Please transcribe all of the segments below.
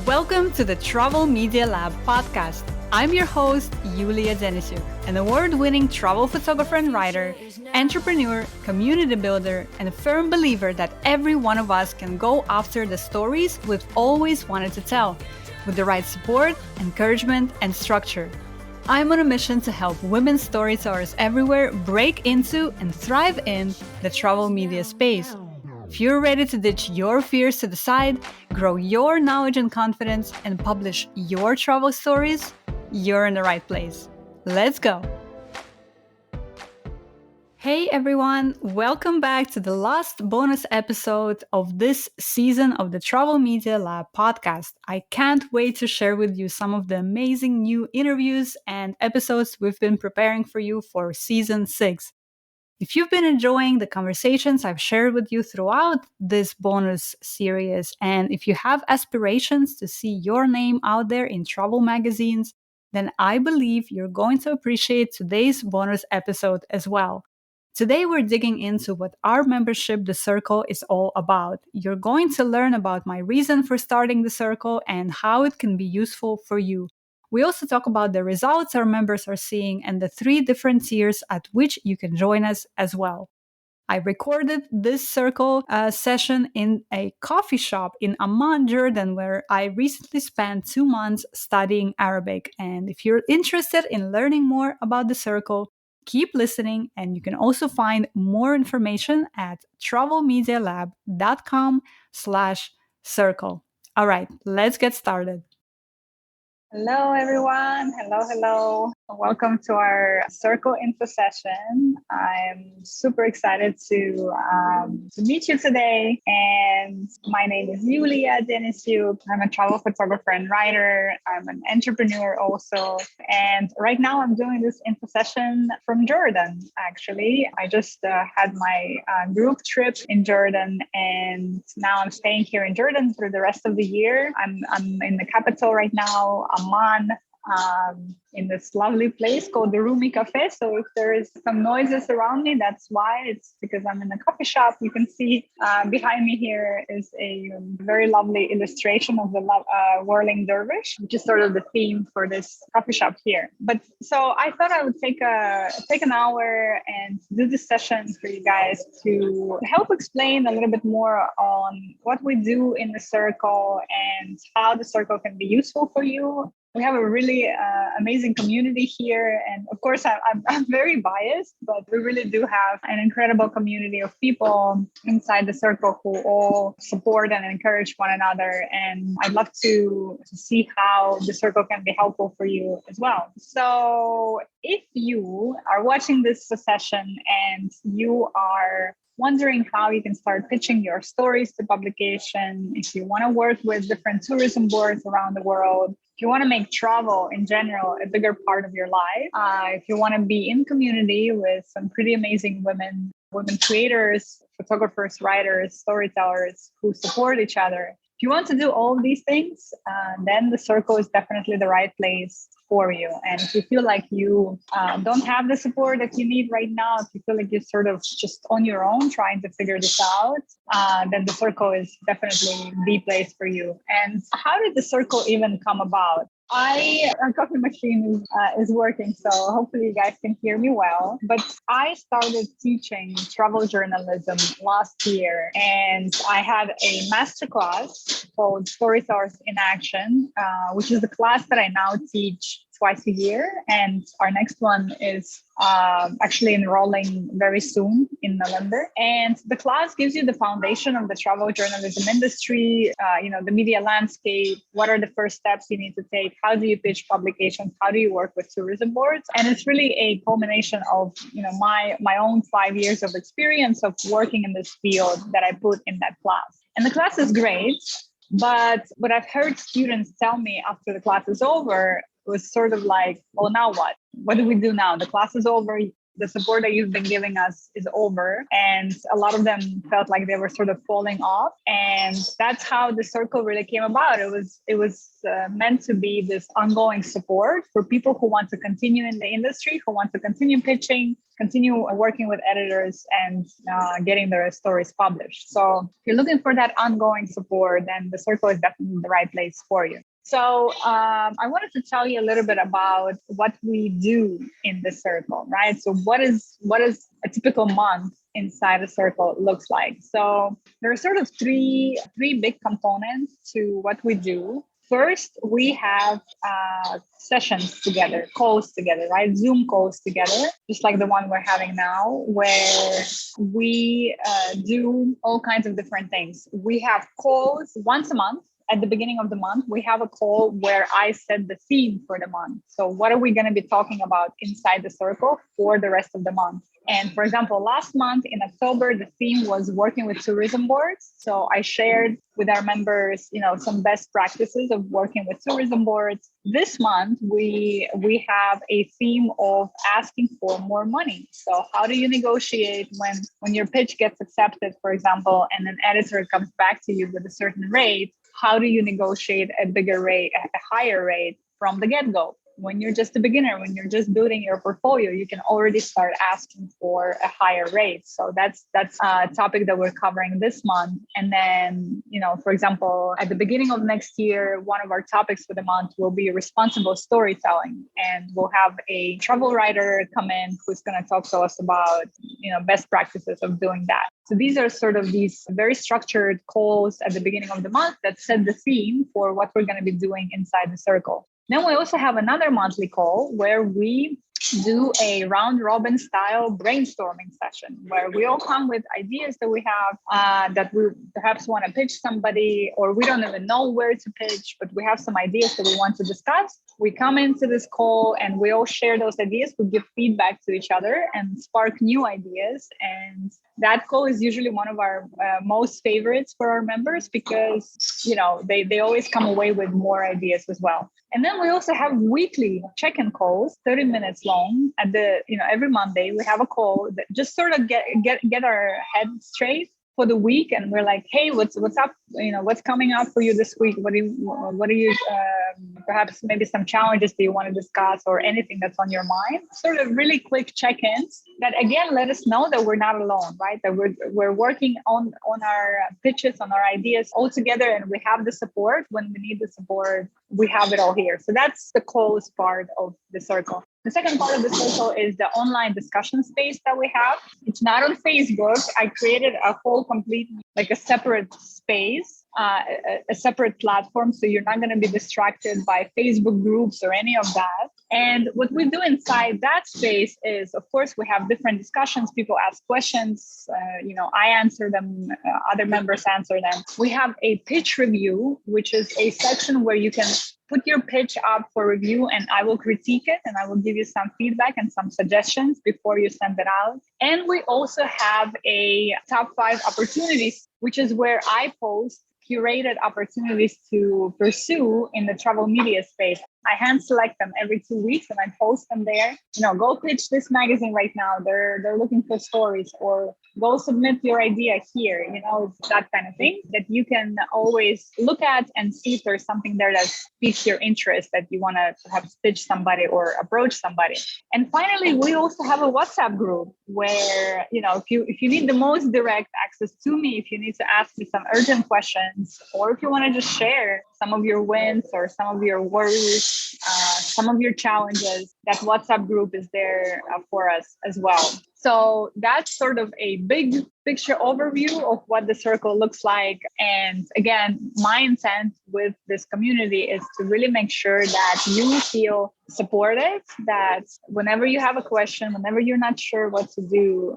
Welcome to the Travel Media Lab podcast. I'm your host, Yulia Denisyuk, an award-winning travel photographer and writer, entrepreneur, community builder, and a firm believer that every one of us can go after the stories we've always wanted to tell, with the right support, encouragement, and structure. I'm on a mission to help women storytellers everywhere break into and thrive in the travel media space. If you're ready to ditch your fears to the side, grow your knowledge and confidence, and publish your travel stories, you're in the right place. Let's go! Hey everyone, welcome back to the last bonus episode of this season of the Travel Media Lab podcast. I can't wait to share with you some of the amazing new interviews and episodes we've been preparing for you for season 6. If you've been enjoying the conversations I've shared with you throughout this bonus series, and if you have aspirations to see your name out there in travel magazines, then I believe you're going to appreciate today's bonus episode as well. Today, we're digging into what our membership, The Circle, is all about. You're going to learn about my reason for starting The Circle and how it can be useful for you. We also talk about the results our members are seeing and the 3 different tiers at which you can join us as well. I recorded this circle session in a coffee shop in Amman, Jordan, where I recently spent 2 months studying Arabic. And if you're interested in learning more about the circle, keep listening, and you can also find more information at travelmedialab.com/circle. All right, let's get started. Hello, everyone. Hello. Welcome to our Circle Info session. I'm super excited to meet you today. And my name is Yulia Denisyuk. I'm a travel photographer and writer. I'm an entrepreneur also. And right now I'm doing this info session from Jordan, actually. I just had my group trip in Jordan, and now I'm staying here in Jordan for the rest of the year. I'm in the capital right now, Amman, in this lovely place called the Rumi Cafe. So if there is some noises around me, that's why. It's because I'm in a coffee shop. You can see behind me here is a very lovely illustration of the whirling dervish, which is sort of the theme for this coffee shop here. But so I thought I would take an hour and do this session for you guys to help explain a little bit more on what we do in the circle and how the circle can be useful for you. We have a really amazing community here. And of course, I'm very biased, but we really do have an incredible community of people inside the circle who all support and encourage one another. And I'd love to see how the circle can be helpful for you as well. So if you are watching this session and you are wondering how you can start pitching your stories to publication, if you want to work with different tourism boards around the world, if you want to make travel in general a bigger part of your life, if you want to be in community with some pretty amazing women creators, photographers, writers, storytellers who support each other, if you want to do all of these things, then the circle is definitely the right place for you. And if you feel like you don't have the support that you need right now, if you feel like you're sort of just on your own trying to figure this out, then the circle is definitely the place for you. And how did the circle even come about? Our coffee machine is working, so hopefully you guys can hear me well. But I started teaching travel journalism last year, and I had a masterclass called Storytellers in Action, which is the class that I now teach twice a year. And our next one is actually enrolling very soon in November. And the class gives you the foundation of the travel journalism industry, the media landscape. What are the first steps you need to take? How do you pitch publications? How do you work with tourism boards? And it's really a culmination of, my own 5 years of experience of working in this field that I put in that class. And the class is great. But what I've heard students tell me after the class is over was sort of like, well, now what? What do we do now? The class is over. the support that you've been giving us is over. And a lot of them felt like they were sort of falling off. And that's how the circle really came about. It was meant to be this ongoing support for people who want to continue in the industry, who want to continue pitching, continue working with editors and getting their stories published. So if you're looking for that ongoing support, then the circle is definitely the right place for you. So I wanted to tell you a little bit about what we do in the circle, right? So what is a typical month inside a circle looks like? So there are sort of three big components to what we do. First, we have sessions together, calls together, right? Zoom calls together, just like the one we're having now, where we do all kinds of different things. We have calls once a month. At the beginning of the month, we have a call where I set the theme for the month. So what are we going to be talking about inside the circle for the rest of the month? And for example, last month in October, the theme was working with tourism boards. So I shared with our members, some best practices of working with tourism boards. This month, we have a theme of asking for more money. So how do you negotiate when your pitch gets accepted, for example, and an editor comes back to you with a certain rate? How do you negotiate a bigger rate, a higher rate from the get-go? When you're just a beginner, when you're just building your portfolio, you can already start asking for a higher rate. So that's a topic that we're covering this month. And then, for example, at the beginning of next year, one of our topics for the month will be responsible storytelling. And we'll have a travel writer come in who's going to talk to us about, best practices of doing that. So these are sort of these very structured calls at the beginning of the month that set the theme for what we're going to be doing inside the circle. Then we also have another monthly call where we do a round robin style brainstorming session where we all come with ideas that we have that we perhaps want to pitch somebody, or we don't even know where to pitch, but we have some ideas that we want to discuss. We come into this call and we all share those ideas. We give feedback to each other and spark new ideas. And that call is usually one of our most favorites for our members because, they always come away with more ideas as well. And then we also have weekly check-in calls, 30 minutes long. At every Monday, we have a call that just sort of get our head straight for the week, and we're like, hey, what's up? What's coming up for you this week? What are you perhaps maybe some challenges that you want to discuss or anything that's on your mind? Sort of really quick check-ins that again let us know that we're not alone, right? That we're working on our pitches, on our ideas all together, and we have the support when we need the support. We have it all here. So that's the close part of the circle. The second part of the circle is the online discussion space that we have. It's not on Facebook. I created a whole complete, like a separate space, a separate platform. So you're not going to be distracted by Facebook groups or any of that. And what we do inside that space is, of course, we have different discussions. People ask questions. I answer them. Other members answer them. We have a pitch review, which is a section where you can put your pitch up for review and I will critique it and I will give you some feedback and some suggestions before you send it out. And we also have a top 5 opportunities, which is where I post curated opportunities to pursue in the travel media space. I hand select them every 2 weeks and I post them there. Go pitch this magazine right now. They're looking for stories, or go submit your idea here. It's that kind of thing that you can always look at and see if there's something there that piques your interest that you want to perhaps pitch somebody or approach somebody. And finally, we also have a WhatsApp group where, if you need the most direct access to me, if you need to ask me some urgent questions, or if you want to just share some of your wins or some of your worries, some of your challenges, that WhatsApp group is there for us as well. So that's sort of a big picture overview of what the circle looks like. And again, my intent with this community is to really make sure that you feel supported, that whenever you have a question, whenever you're not sure what to do,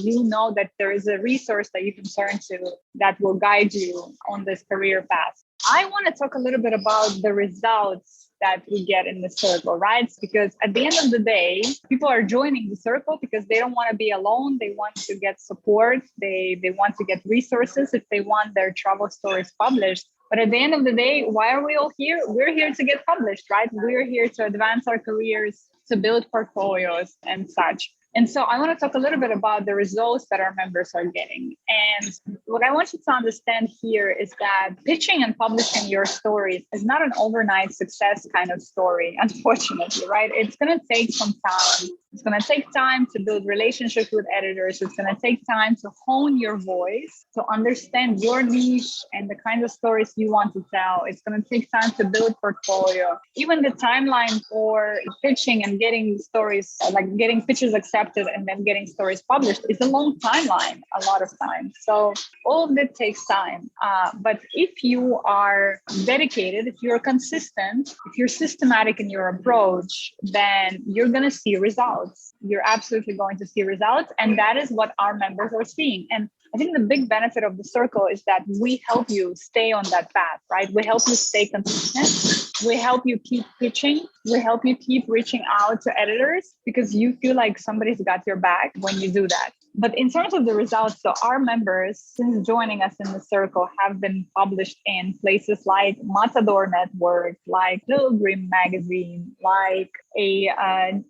you know that there is a resource that you can turn to that will guide you on this career path. I want to talk a little bit about the results that we get in the circle, right? Because at the end of the day, people are joining the circle because they don't want to be alone. They want to get support. They want to get resources if they want their travel stories published. But at the end of the day, why are we all here? We're here to get published, right? We're here to advance our careers, to build portfolios and such. And so I want to talk a little bit about the results that our members are getting. And what I want you to understand here is that pitching and publishing your stories is not an overnight success kind of story, unfortunately, right? It's going to take some time. It's going to take time to build relationships with editors. It's going to take time to hone your voice, to understand your niche and the kind of stories you want to tell. It's going to take time to build portfolio. Even the timeline for pitching and getting stories, like getting pitches accepted and then getting stories published, is a long timeline, a lot of time. So all of it takes time. But if you are dedicated, if you're consistent, if you're systematic in your approach, then you're going to see results. You're absolutely going to see results. And that is what our members are seeing. And I think the big benefit of the circle is that we help you stay on that path, right? We help you stay consistent. We help you keep pitching. We help you keep reaching out to editors because you feel like somebody's got your back when you do that. But in terms of the results, so our members, since joining us in the circle, have been published in places like Matador Network, like Little Green Magazine, like a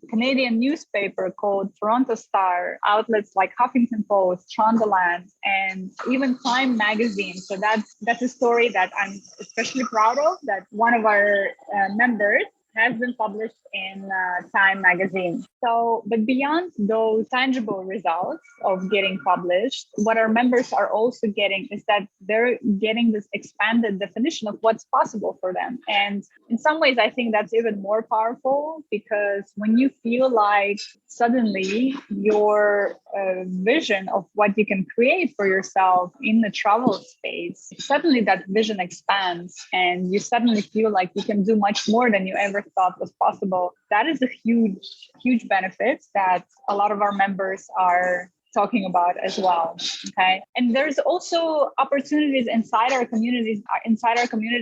Canadian newspaper called Toronto Star, outlets like Huffington Post, Shondaland, and even Time Magazine. So that's a story that I'm especially proud of, that one of our members has been published in Time Magazine. So, but beyond those tangible results of getting published, what our members are also getting is that they're getting this expanded definition of what's possible for them. And in some ways, I think that's even more powerful because when you feel like suddenly your vision of what you can create for yourself in the travel space, suddenly that vision expands and you suddenly feel like you can do much more than you ever thought was possible. That is a huge benefit that a lot of our members are talking about as well. Okay. And there's also opportunities inside our community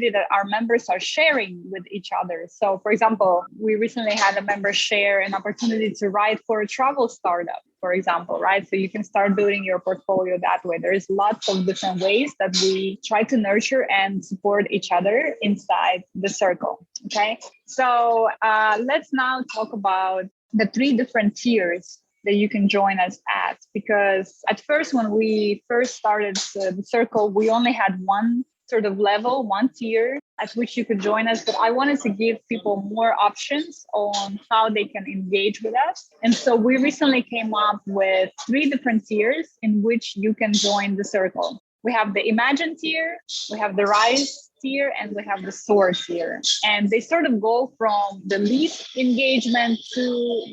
that our members are sharing with each other. So for example, we recently had a member share an opportunity to write for a travel startup, for example, right? So you can start building your portfolio that way. There's lots of different ways that we try to nurture and support each other inside the circle. Okay. So let's now talk about the 3 different tiers that you can join us at, because at first, when we first started the circle, we only had one sort of level, one tier at which you could join us. But I wanted to give people more options on how they can engage with us. And so we recently came up with 3 different tiers in which you can join the circle. We have the Imagine tier, we have the Rise tier, and we have the Soar tier. And they sort of go from the least engagement to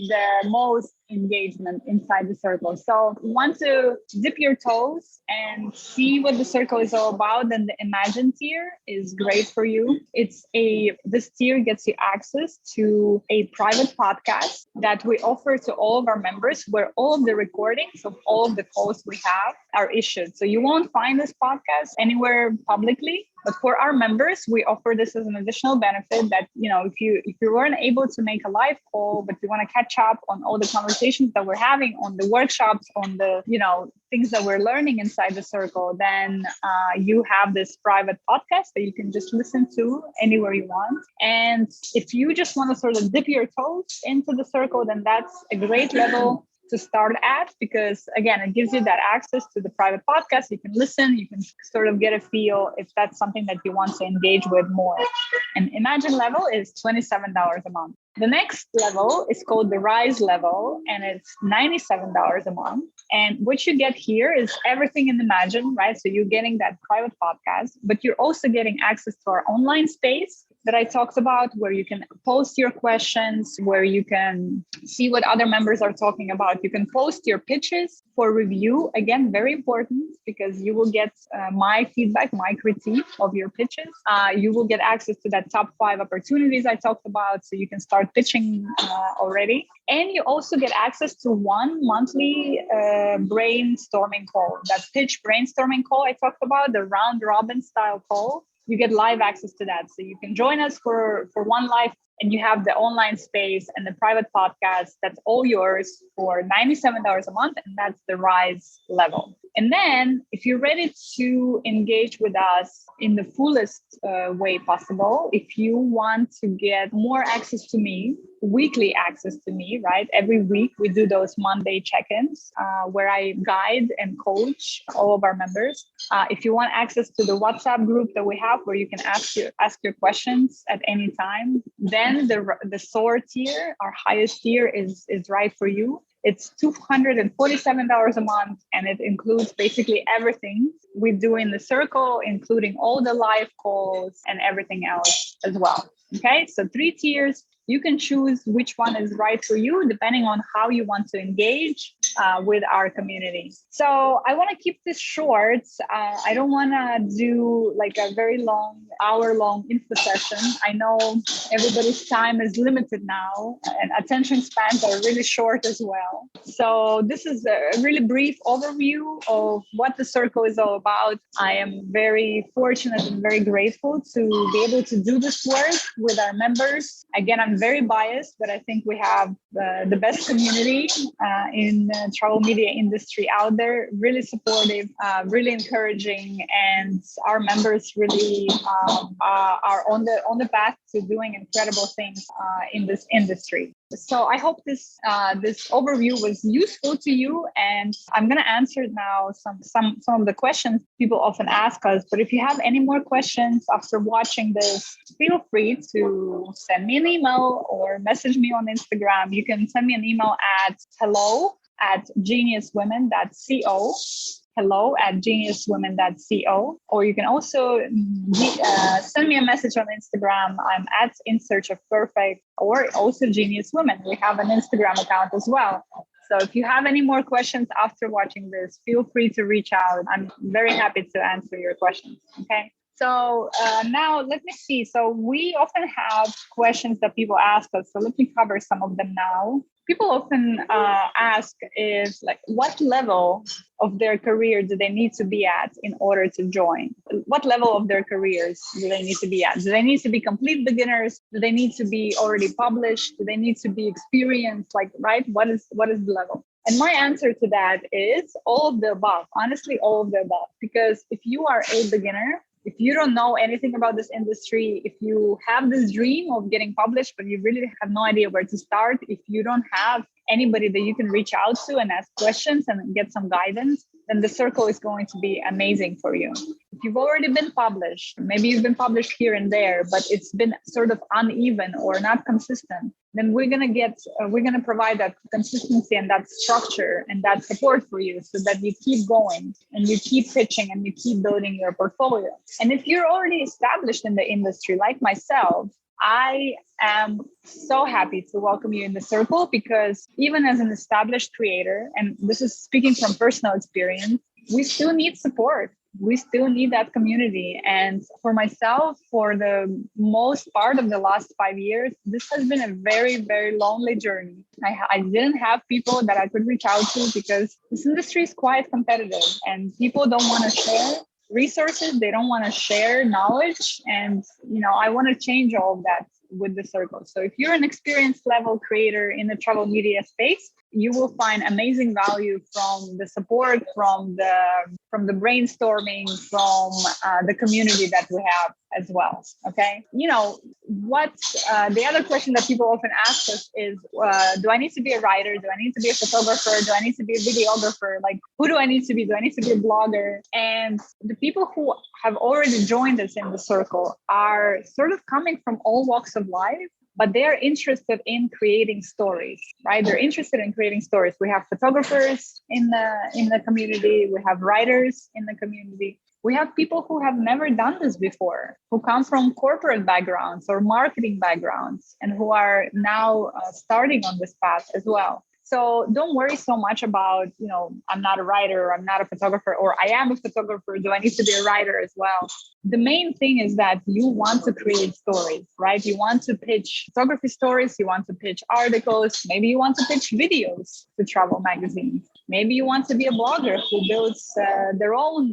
the most engagement inside the circle. So if you want to dip your toes and see what the circle is all about, then the Imagine tier is great for you. This tier gets you access to a private podcast that we offer to all of our members, where all of the recordings of all of the posts we have are issued. So you won't find this podcast anywhere publicly. But for our members, we offer this as an additional benefit that, if you weren't able to make a live call, but you want to catch up on all the conversations that we're having, on the workshops, on the, things that we're learning inside the circle, then you have this private podcast that you can just listen to anywhere you want. And if you just want to sort of dip your toes into the circle, then that's a great level to start at, because again, it gives you that access to the private podcast. You can listen, you can sort of get a feel if that's something that you want to engage with more. And Imagine level is $27 a month. The next level is called the Rise level, and it's $97 a month. And what you get here is everything in Imagine, right? So you're getting that private podcast, but you're also getting access to our online space that I talked about, where you can post your questions, where you can see what other members are talking about. You can post your pitches for review. Again, very important, because you will get my feedback, my critique of your pitches. You will get access to that top 5 opportunities I talked about, so you can start pitching already. And you also get access to 1 monthly brainstorming call. That pitch brainstorming call I talked about, the round robin style call. You get live access to that. So you can join us for one live and you have the online space and the private podcast. That's all yours for $97 a month. And that's the Rise level. And then if you're ready to engage with us in the fullest way possible, if you want to get more access to me, weekly access to me, right? Every week we do those Monday check-ins where I guide and coach all of our members. If you want access to the WhatsApp group that we have where you can ask your questions at any time, then the SOAR tier, our highest tier, is right for you. It's $247 a month, and it includes basically everything we do in the circle, including all the live calls and everything else as well. Okay, so 3 tiers. You can choose which one is right for you, depending on how you want to engage with our community. So I want to keep this short. I don't want to do like a very long, hour-long info session. I know everybody's time is limited now, and attention spans are really short as well. So this is a really brief overview of what the circle is all about. I am very fortunate and very grateful to be able to do this work with our members. Again, I'm very biased, but I think we have the best community in the travel media industry out there. Really supportive, really encouraging, and our members really are on the path to doing incredible things in this industry. So I hope this overview was useful to you, and I'm going to answer now some of the questions people often ask us. But if you have any more questions after watching this, feel free to send me an email or message me on Instagram. You can send me an email at hello@geniuswomen.co. hello@geniuswomen.co, or you can also send me a message on Instagram. I'm at In Search of Perfect, or also Genius Women. We have an Instagram account as well. So if you have any more questions after watching this, feel free to reach out. I'm very happy to answer your questions. Okay. So now let me see. So we often have questions that people ask us. So let me cover some of them now. People often ask is like, what level of their career do they need to be at in order to join? What level of their careers do they need to be at? Do they need to be complete beginners? Do they need to be already published? Do they need to be experienced? Like, right? What is the level? And my answer to that is all of the above. Honestly, all of the above. Because if you are a beginner, if you don't know anything about this industry, if you have this dream of getting published, but you really have no idea where to start, if you don't have anybody that you can reach out to and ask questions and get some guidance, then the circle is going to be amazing for you. If you've already been published, maybe you've been published here and there, but it's been sort of uneven or not consistent, then we're going to provide that consistency and that structure and that support for you so that you keep going and you keep pitching and you keep building your portfolio. And if you're already established in the industry, like myself, I am so happy to welcome you in the circle, because even as an established creator, and this is speaking from personal experience, we still need support. We still need that community. And for myself, for the most part of the last 5 years, this has been a very, very lonely journey. I didn't have people that I could reach out to because this industry is quite competitive and people don't want to share resources. They don't want to share knowledge. And, I want to change all of that with the circle. So if you're an experienced level creator in the travel media space, you will find amazing value from the support, from the brainstorming, from the community that we have as well. Okay. What the other question that people often ask us is, do I need to be a writer? Do I need to be a photographer? Do I need to be a videographer? Like, who do I need to be? Do I need to be a blogger? And the people who have already joined us in the circle are sort of coming from all walks of life, but they are interested in creating stories, right? They're interested in creating stories. We have photographers in the community. We have writers in the community. We have people who have never done this before, who come from corporate backgrounds or marketing backgrounds, and who are now starting on this path as well. So don't worry so much about, I'm not a writer, or I'm not a photographer, or I am a photographer. Do I need to be a writer as well? The main thing is that you want to create stories, right? You want to pitch photography stories. You want to pitch articles. Maybe you want to pitch videos to travel magazines. Maybe you want to be a blogger who builds their own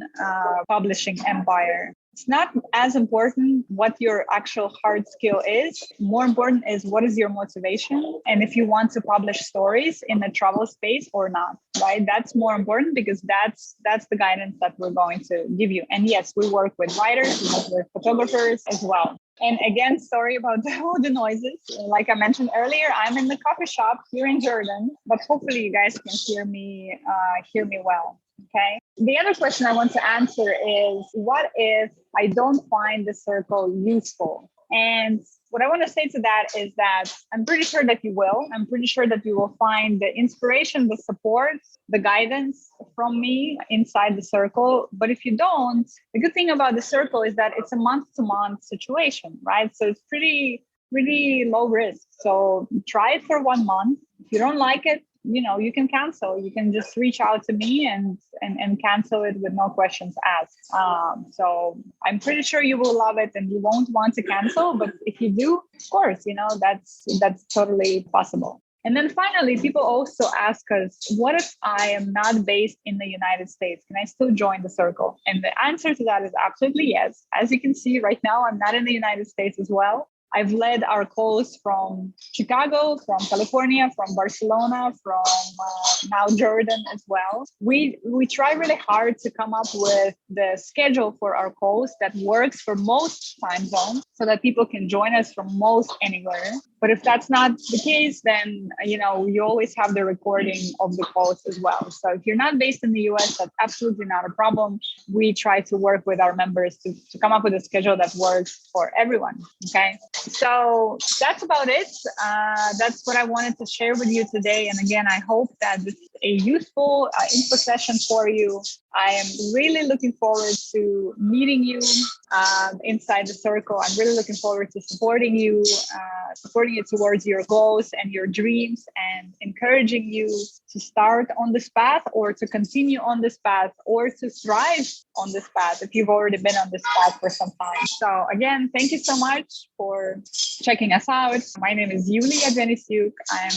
publishing empire. it's not as important what your actual hard skill is. More important is what is your motivation and if you want to publish stories in the travel space or not, right? That's more important because that's the guidance that we're going to give you. And yes, we work with writers, we work with photographers as well. And again, sorry about all the noises. Like I mentioned earlier, I'm in the coffee shop here in Jordan, but hopefully you guys can hear me well. Okay. The other question I want to answer is, what if I don't find the circle useful? And what I want to say to that is that I'm pretty sure that you will. I'm pretty sure that you will find the inspiration, the support, the guidance from me inside the circle. But if you don't, the good thing about the circle is that it's a month-to-month situation, right? So it's pretty low risk. So try it for 1 month. If you don't like it, you can cancel. You can just reach out to me and cancel it with no questions asked. So I'm pretty sure you will love it and you won't want to cancel. But if you do, of course, that's totally possible. And then finally, people also ask us, what if I am not based in the United States? Can I still join the circle? And the answer to that is absolutely yes. As you can see right now, I'm not in the United States as well. I've led our calls from Chicago, from California, from Barcelona, from now Jordan as well. We try really hard to come up with the schedule for our calls that works for most time zones so that people can join us from most anywhere. But if that's not the case, then, you always have the recording of the calls as well. So if you're not based in the US, that's absolutely not a problem. We try to work with our members to come up with a schedule that works for everyone. Okay. So that's about it. That's what I wanted to share with you today. And again, I hope that this is a useful info session for you. I am really looking forward to meeting you inside the circle. I'm really looking forward to supporting you towards your goals and your dreams and encouraging you to start on this path or to continue on this path or to thrive on this path if you've already been on this path for some time. So again, thank you so much for checking us out. My name is Yulia Denisyuk. I'm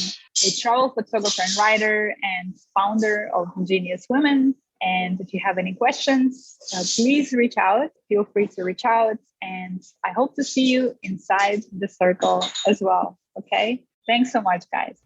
a travel photographer and writer and founder of Genius Women. And if you have any questions, please reach out. Feel free to reach out. And I hope to see you inside the circle as well. Okay? Thanks so much, guys.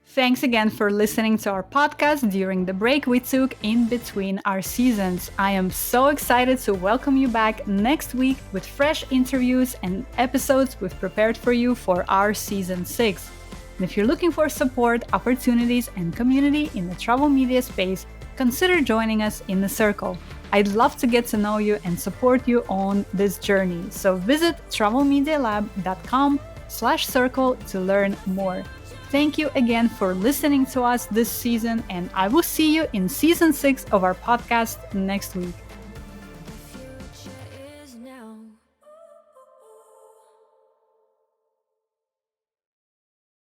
Thanks again for listening to our podcast during the break we took in between our seasons. I am so excited to welcome you back next week with fresh interviews and episodes we've prepared for you for our season 6. And if you're looking for support, opportunities, and community in the travel media space, consider joining us in the circle. I'd love to get to know you and support you on this journey. So visit travelmedialab.com/circle to learn more. Thank you again for listening to us this season, and I will see you in season 6 of our podcast next week.